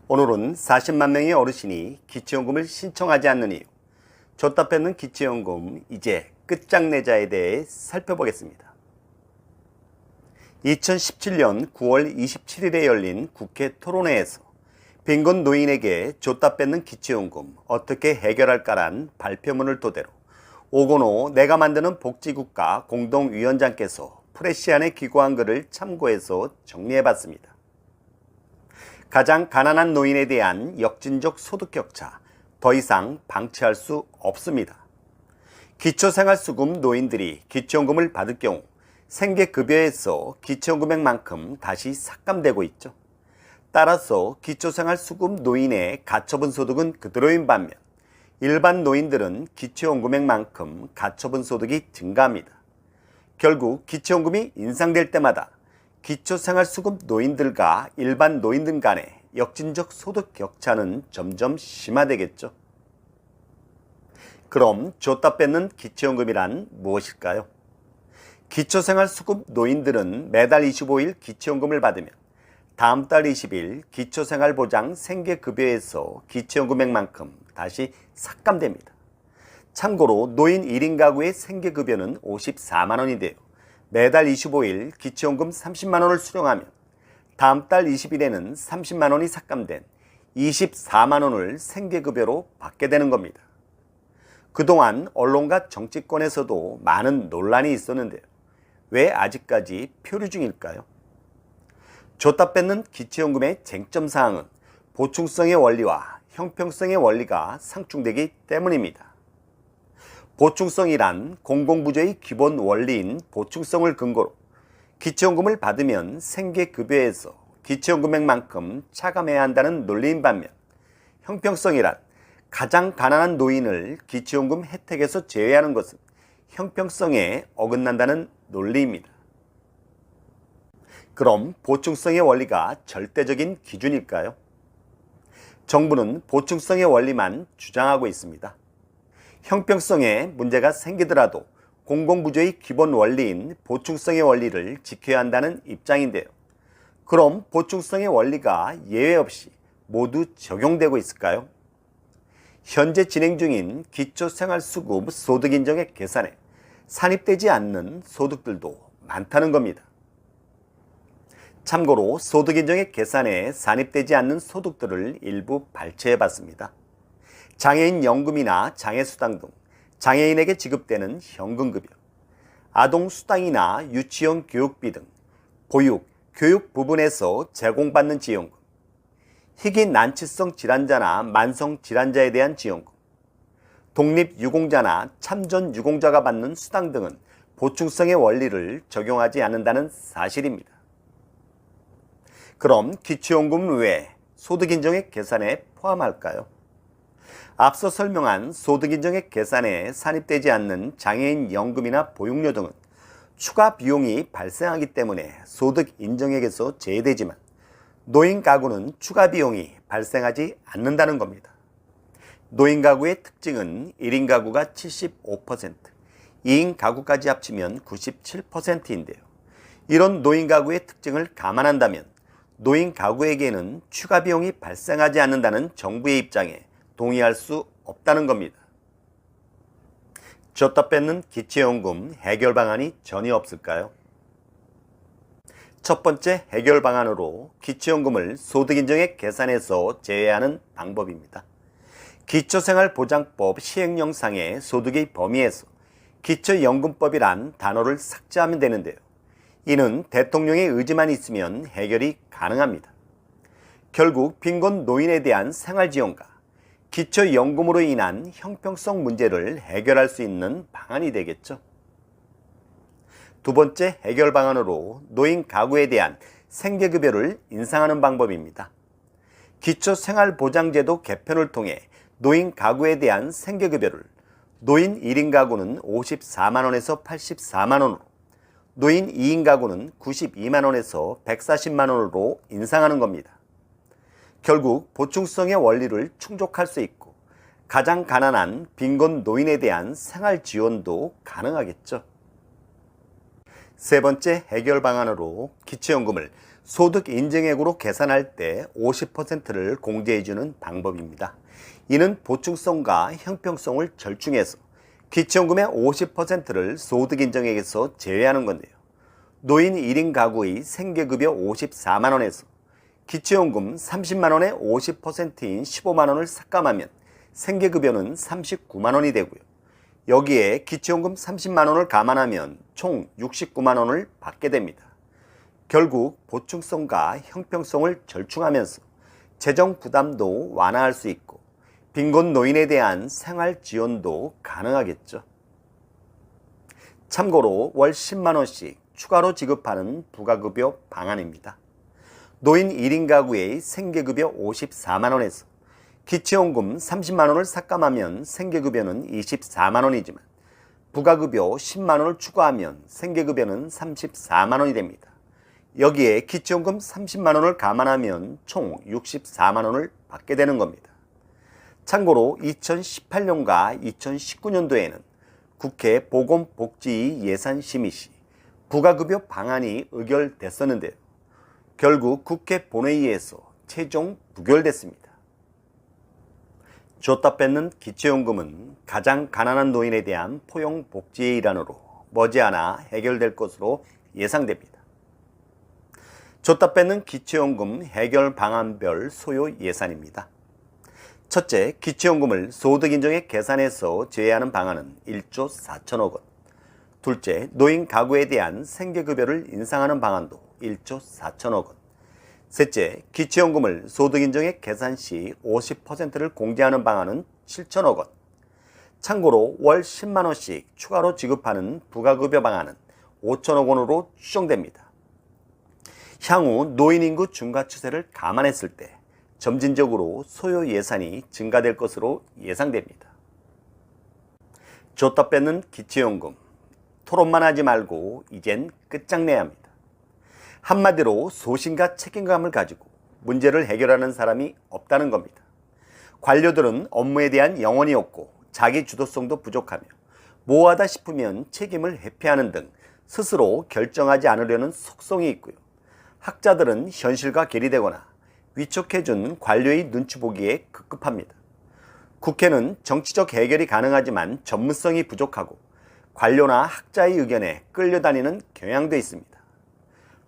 오늘은 40만 명의 어르신이 기초연금을 신청하지 않는 이유, 줬다 뺏는 기초연금 이제 끝장내자에 대해 살펴보겠습니다. 2017년 9월 27일에 열린 국회 토론회에서 빈곤 노인에게 줬다 뺏는 기초연금 어떻게 해결할까란 발표문을 토대로 오건호 내가 만드는 복지국가 공동위원장께서 프레시안에 기고한 글을 참고해서 정리해봤습니다. 가장 가난한 노인에 대한 역진적 소득 격차, 더 이상 방치할 수 없습니다. 기초생활수급 노인들이 기초연금을 받을 경우 생계급여에서 기초연금액만큼 다시 삭감되고 있죠. 따라서 기초생활수급 노인의 가처분 소득은 그대로인 반면 일반 노인들은 기초연금액만큼 가처분 소득이 증가합니다. 결국 기초연금이 인상될 때마다 기초생활수급 노인들과 일반 노인들 간의 역진적 소득 격차는 점점 심화되겠죠. 그럼 줬다 뺏는 기초연금이란 무엇일까요? 기초생활수급 노인들은 매달 25일 기초연금을 받으면 다음 달 20일 기초생활보장 생계급여에서 기초연금액만큼 다시 삭감됩니다. 참고로 노인 1인 가구의 생계급여는 54만 원인데요. 매달 25일 기초연금 30만 원을 수령하면 다음 달 20일에는 30만 원이 삭감된 24만 원을 생계급여로 받게 되는 겁니다. 그동안 언론과 정치권에서도 많은 논란이 있었는데요. 왜 아직까지 표류 중일까요? 줬다 뺏는 기초연금의 쟁점사항은 보충성의 원리와 형평성의 원리가 상충되기 때문입니다. 보충성이란 공공부조의 기본 원리인 보충성을 근거로 기초연금을 받으면 생계급여에서 기초연금액만큼 차감해야 한다는 논리인 반면, 형평성이란 가장 가난한 노인을 기초연금 혜택에서 제외하는 것은 형평성에 어긋난다는 논리입니다. 그럼 보충성의 원리가 절대적인 기준일까요? 정부는 보충성의 원리만 주장하고 있습니다. 형평성에 문제가 생기더라도 공공부조의 기본 원리인 보충성의 원리를 지켜야 한다는 입장인데요. 그럼 보충성의 원리가 예외 없이 모두 적용되고 있을까요? 현재 진행 중인 기초생활수급 소득인정액 계산에 산입되지 않는 소득들도 많다는 겁니다. 참고로 소득인정액 계산에 산입되지 않는 소득들을 일부 발췌해봤습니다. 장애인 연금이나 장애수당 등 장애인에게 지급되는 현금급여, 아동수당이나 유치원 교육비 등 보육, 교육 부분에서 제공받는 지원금, 희귀 난치성 질환자나 만성 질환자에 대한 지원금, 독립유공자나 참전유공자가 받는 수당 등은 보충성의 원리를 적용하지 않는다는 사실입니다. 그럼 기초연금 외에 소득인정액 계산에 포함할까요? 앞서 설명한 소득인정액 계산에 산입되지 않는 장애인 연금이나 보육료 등은 추가 비용이 발생하기 때문에 소득인정액에서 제외되지만 노인 가구는 추가 비용이 발생하지 않는다는 겁니다. 노인 가구의 특징은 1인 가구가 75%, 2인 가구까지 합치면 97%인데요. 이런 노인 가구의 특징을 감안한다면 노인 가구에게는 추가 비용이 발생하지 않는다는 정부의 입장에 동의할 수 없다는 겁니다. 줬다 뺏는 기초연금 해결 방안이 전혀 없을까요? 첫 번째 해결 방안으로 기초연금을 소득인정액 계산에서 제외하는 방법입니다. 기초생활보장법 시행령상의 소득의 범위에서 기초연금법이란 단어를 삭제하면 되는데요. 이는 대통령의 의지만 있으면 해결이 가능합니다. 결국 빈곤 노인에 대한 생활지원과 기초연금으로 인한 형평성 문제를 해결할 수 있는 방안이 되겠죠. 두 번째 해결 방안으로 노인 가구에 대한 생계급여를 인상하는 방법입니다. 기초생활보장제도 개편을 통해 노인 가구에 대한 생계급여를 노인 1인 가구는 54만 원에서 84만 원으로, 노인 2인 가구는 92만 원에서 140만 원으로 인상하는 겁니다. 결국 보충성의 원리를 충족할 수 있고 가장 가난한 빈곤 노인에 대한 생활 지원도 가능하겠죠. 세 번째 해결 방안으로 기초연금을 소득 인정액으로 계산할 때 50%를 공제해주는 방법입니다. 이는 보충성과 형평성을 절충해서 기초연금의 50%를 소득 인정액에서 제외하는 건데요. 노인 1인 가구의 생계급여 54만원에서 기초연금 30만원의 50%인 15만원을 삭감하면 생계급여는 39만원이 되고요. 여기에 기초연금 30만원을 감안하면 총 69만원을 받게 됩니다. 결국 보충성과 형평성을 절충하면서 재정 부담도 완화할 수 있고 빈곤 노인에 대한 생활 지원도 가능하겠죠. 참고로 월 10만원씩 추가로 지급하는 부가급여 방안입니다. 노인 1인 가구의 생계급여 54만원에서 기초연금 30만원을 삭감하면 생계급여는 24만원이지만 부가급여 10만원을 추가하면 생계급여는 34만원이 됩니다. 여기에 기초연금 30만원을 감안하면 총 64만원을 받게 되는 겁니다. 참고로 2018년과 2019년도에는 국회 보건복지위 예산심의 시 부가급여 방안이 의결됐었는데요. 결국 국회 본회의에서 최종 부결됐습니다. 줬다 뺏는 기초연금은 가장 가난한 노인에 대한 포용복지의 일환으로 머지않아 해결될 것으로 예상됩니다. 줬다 뺏는 기초연금 해결 방안별 소요 예산입니다. 첫째, 기초연금을 소득인정액 계산에서 제외하는 방안은 1조 4천억 원. 둘째, 노인 가구에 대한 생계급여를 인상하는 방안도 1조 4천억 원. 셋째, 기초연금을 소득인정액 계산 시 50%를 공제하는 방안은 7천억 원. 참고로 월 10만원씩 추가로 지급하는 부가급여 방안은 5천억 원으로 추정됩니다. 향후 노인 인구 증가 추세를 감안했을 때 점진적으로 소요 예산이 증가될 것으로 예상됩니다. 줬다 뺏는 기초연금, 토론만 하지 말고 이젠 끝장내야 합니다. 한마디로 소신과 책임감을 가지고 문제를 해결하는 사람이 없다는 겁니다. 관료들은 업무에 대한 영혼이 없고 자기 주도성도 부족하며 모호하다 싶으면 책임을 회피하는 등 스스로 결정하지 않으려는 속성이 있고요. 학자들은 현실과 괴리되거나 위촉해준 관료의 눈치 보기에 급급합니다. 국회는 정치적 해결이 가능하지만 전문성이 부족하고 관료나 학자의 의견에 끌려다니는 경향도 있습니다.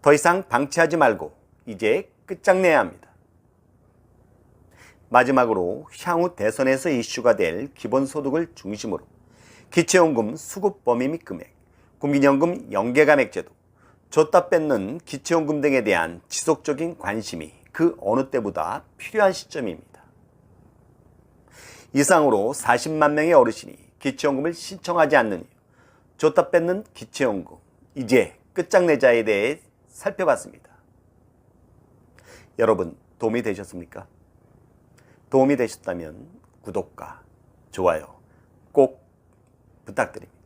더 이상 방치하지 말고 이제 끝장내야 합니다. 마지막으로 향후 대선에서 이슈가 될 기본소득을 중심으로 기초연금 수급 범위 및 금액, 국민연금 연계감액제도, 줬다 뺏는 기초연금 등에 대한 지속적인 관심이 그 어느 때보다 필요한 시점입니다. 이상으로 40만 명의 어르신이 기초연금을 신청하지 않는 이유, 줬다 뺏는 기초연금, 이제 끝장내자에 대해 살펴봤습니다. 여러분 도움이 되셨습니까? 도움이 되셨다면 구독과 좋아요 꼭 부탁드립니다.